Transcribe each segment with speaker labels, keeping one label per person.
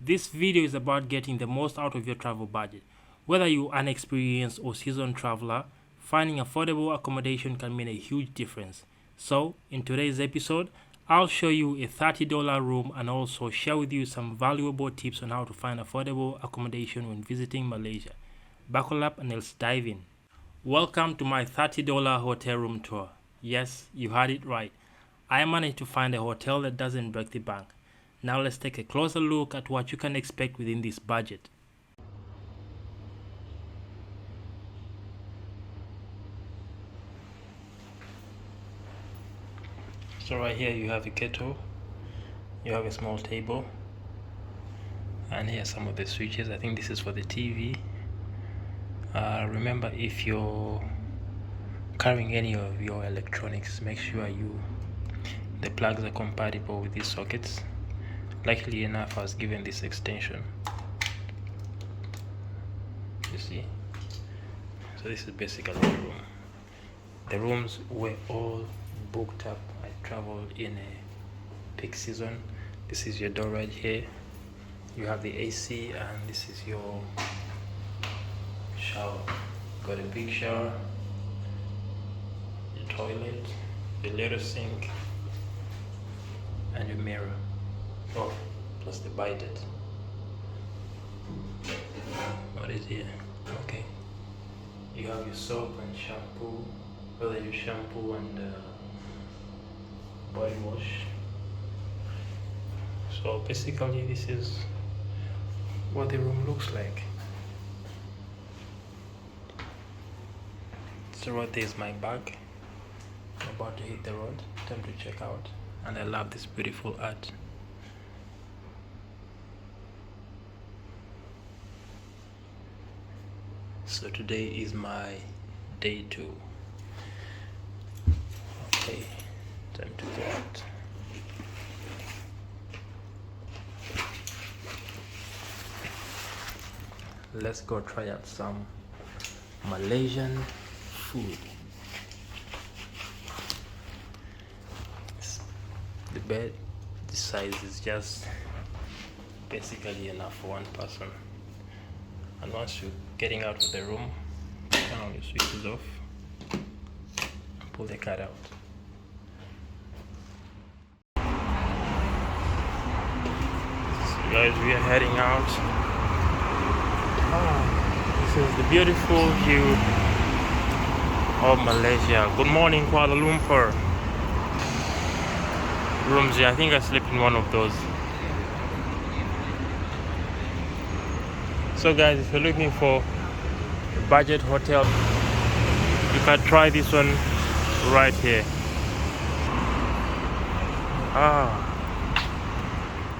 Speaker 1: This video is about getting the most out of your travel budget. Whether you're an experienced or seasoned traveler, finding affordable accommodation can mean a huge difference. So, in today's episode, I'll show you a $30 room and also share with you some valuable tips on how to find affordable accommodation when visiting Malaysia. Buckle up and let's dive in. Welcome to my $30 hotel room tour. Yes, you heard it right. I managed to find a hotel that doesn't break the bank. Now let's take a closer look at what you can expect within this budget. So right here you have a kettle, you have a small table, and here are some of the switches. I think this is for the TV. Remember, if you're carrying any of your electronics, make sure the plugs are compatible with these sockets. Luckily enough, I was given this extension. You see? So this is basically the room. The rooms were all booked up. I traveled in a peak season. This is your door right here. You have the AC, and this is your shower. Got a big shower, your toilet, the little sink, and your mirror. Oh, plus the bidet. What is here? Okay. You have your soap and shampoo, whether you shampoo and body wash. So basically this is what the room looks like. So right there is my bag. I'm about to hit the road. Time to check out. And I love this beautiful art. So today is my day 2. Okay, time to go out. Let's go try out some Malaysian food. The bed, the size is just basically enough for one person. And once you're getting out of the room, turn all your switches off and pull the cat out. So guys, we are heading out. This is the beautiful view of Malaysia. Good morning, Kuala Lumpur. Rooms here, I think I slept in one of those. So guys, if you're looking for a budget hotel, you can try this one right here.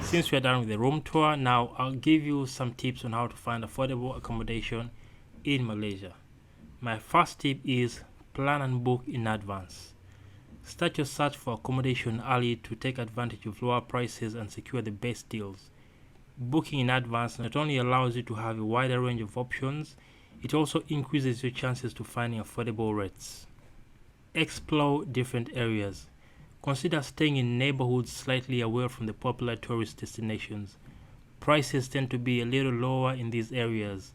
Speaker 1: Since we're done with the room tour, now I'll give you some tips on how to find affordable accommodation in Malaysia. My first tip is plan and book in advance. Start your search for accommodation early to take advantage of lower prices and secure the best deals. Booking in advance not only allows you to have a wider range of options, it also increases your chances to finding affordable rates. Explore different areas. Consider staying in neighborhoods slightly away from the popular tourist destinations. Prices tend to be a little lower in these areas,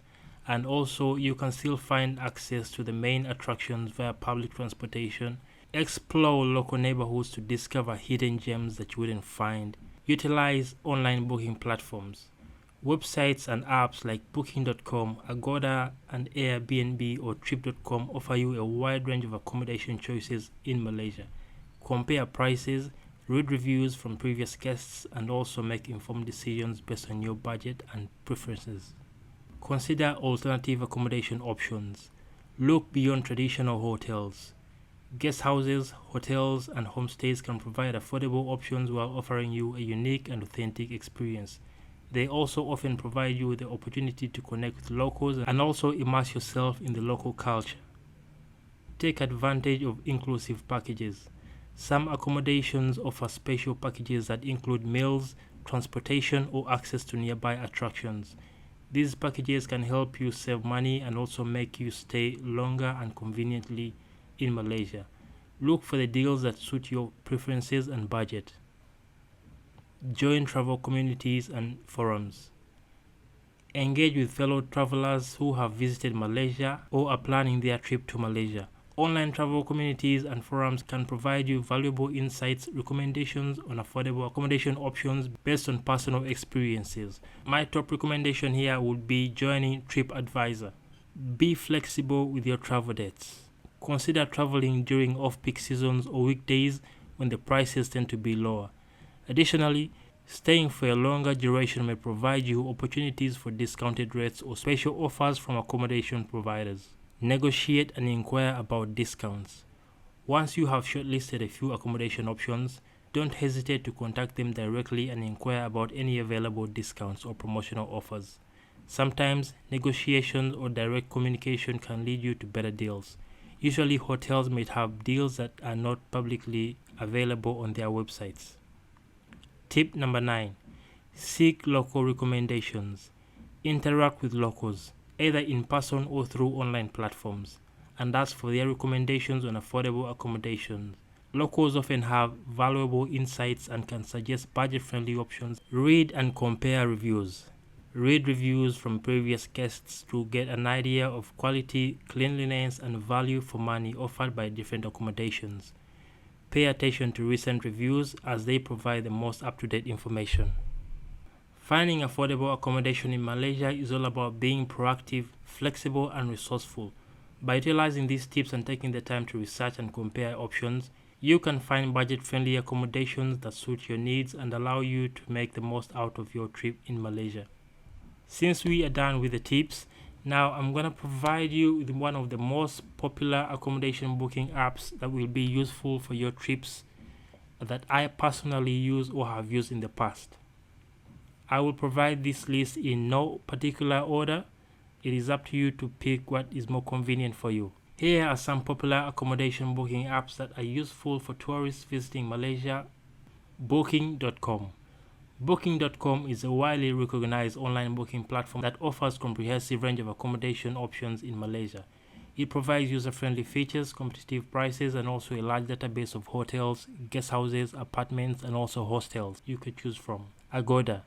Speaker 1: and also you can still find access to the main attractions via public transportation. Explore local neighborhoods to discover hidden gems that you wouldn't find. Utilize online booking platforms. Websites and apps like Booking.com, Agoda, and Airbnb or Trip.com offer you a wide range of accommodation choices in Malaysia. Compare prices, read reviews from previous guests, and also make informed decisions based on your budget and preferences. Consider alternative accommodation options. Look beyond traditional hotels. Guest houses, hotels, and homestays can provide affordable options while offering you a unique and authentic experience. They also often provide you with the opportunity to connect with locals and also immerse yourself in the local culture. Take advantage of inclusive packages. Some accommodations offer special packages that include meals, transportation, or access to nearby attractions. These packages can help you save money and also make you stay longer and conveniently in Malaysia. Look for the deals that suit your preferences and budget. Join travel communities and forums. Engage with fellow travelers who have visited Malaysia or are planning their trip to Malaysia. Online travel communities and forums can provide you valuable insights, recommendations on affordable accommodation options based on personal experiences. My top recommendation here would be joining TripAdvisor. Be flexible with your travel dates. Consider traveling during off-peak seasons or weekdays when the prices tend to be lower. Additionally, staying for a longer duration may provide you opportunities for discounted rates or special offers from accommodation providers. Negotiate and inquire about discounts. Once you have shortlisted a few accommodation options, don't hesitate to contact them directly and inquire about any available discounts or promotional offers. Sometimes, negotiations or direct communication can lead you to better deals. Usually, hotels may have deals that are not publicly available on their websites. Tip number 9. Seek local recommendations. Interact with locals, either in person or through online platforms, and ask for their recommendations on affordable accommodations. Locals often have valuable insights and can suggest budget-friendly options. Read and compare reviews. Read reviews from previous guests to get an idea of quality, cleanliness, and value for money offered by different accommodations. Pay attention to recent reviews as they provide the most up-to-date information. Finding affordable accommodation in Malaysia is all about being proactive, flexible, and resourceful. By utilizing these tips and taking the time to research and compare options, you can find budget-friendly accommodations that suit your needs and allow you to make the most out of your trip in Malaysia. Since we are done with the tips, now I'm going to provide you with one of the most popular accommodation booking apps that will be useful for your trips that I personally use or have used in the past. I will provide this list in no particular order. It is up to you to pick what is more convenient for you. Here are some popular accommodation booking apps that are useful for tourists visiting Malaysia. Booking.com. Booking.com is a widely recognized online booking platform that offers a comprehensive range of accommodation options in Malaysia. It provides user-friendly features, competitive prices, and also a large database of hotels, guest houses, apartments, and also hostels you could choose from. Agoda.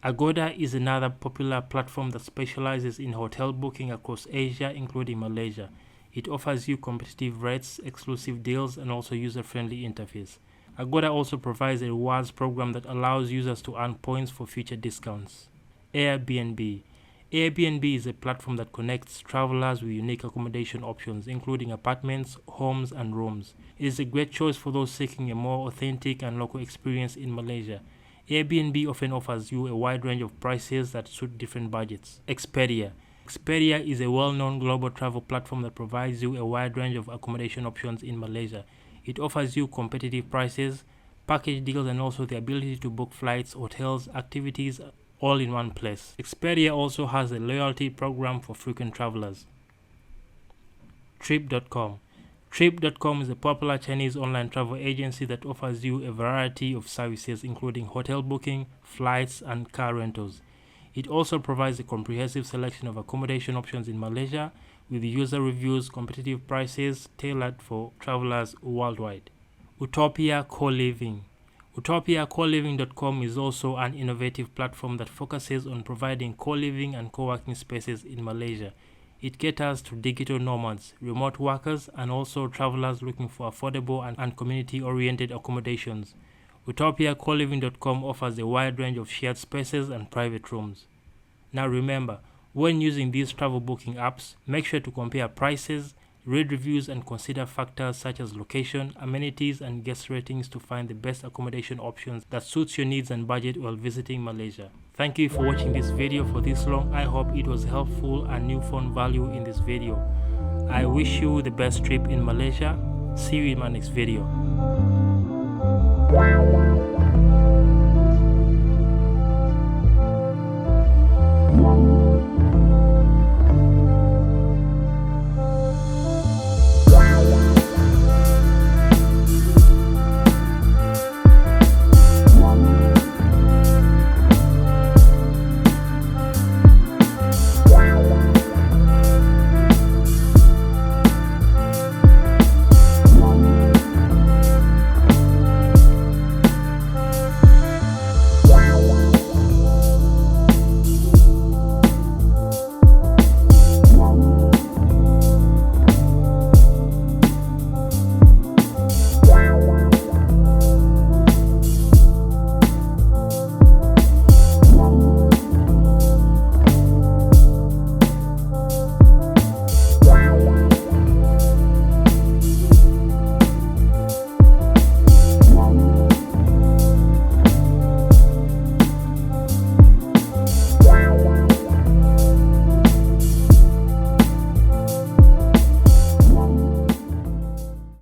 Speaker 1: Agoda is another popular platform that specializes in hotel booking across Asia, including Malaysia. It offers you competitive rates, exclusive deals, and also user-friendly interface. Agoda also provides a rewards program that allows users to earn points for future discounts. Airbnb. Airbnb is a platform that connects travelers with unique accommodation options, including apartments, homes, and rooms. It is a great choice for those seeking a more authentic and local experience in Malaysia. Airbnb often offers you a wide range of prices that suit different budgets. Expedia. Expedia is a well-known global travel platform that provides you a wide range of accommodation options in Malaysia. It offers you competitive prices, package deals, and also the ability to book flights, hotels, activities, all in one place. Expedia also has a loyalty program for frequent travelers. Trip.com. Trip.com is a popular Chinese online travel agency that offers you a variety of services including hotel booking, flights, and car rentals. It also provides a comprehensive selection of accommodation options in Malaysia with user reviews, competitive prices tailored for travelers worldwide. Utopia Co-Living. UtopiaCoLiving.com is also an innovative platform that focuses on providing co-living and co-working spaces in Malaysia. It caters to digital nomads, remote workers, and also travelers looking for affordable and community-oriented accommodations. UtopiaCoLiving.com offers a wide range of shared spaces and private rooms. Now remember, when using these travel booking apps, make sure to compare prices, read reviews, and consider factors such as location, amenities, and guest ratings to find the best accommodation options that suits your needs and budget while visiting Malaysia. Thank you for watching this video for this long. I hope it was helpful and you found value in this video. I wish you the best trip in Malaysia. See you in my next video.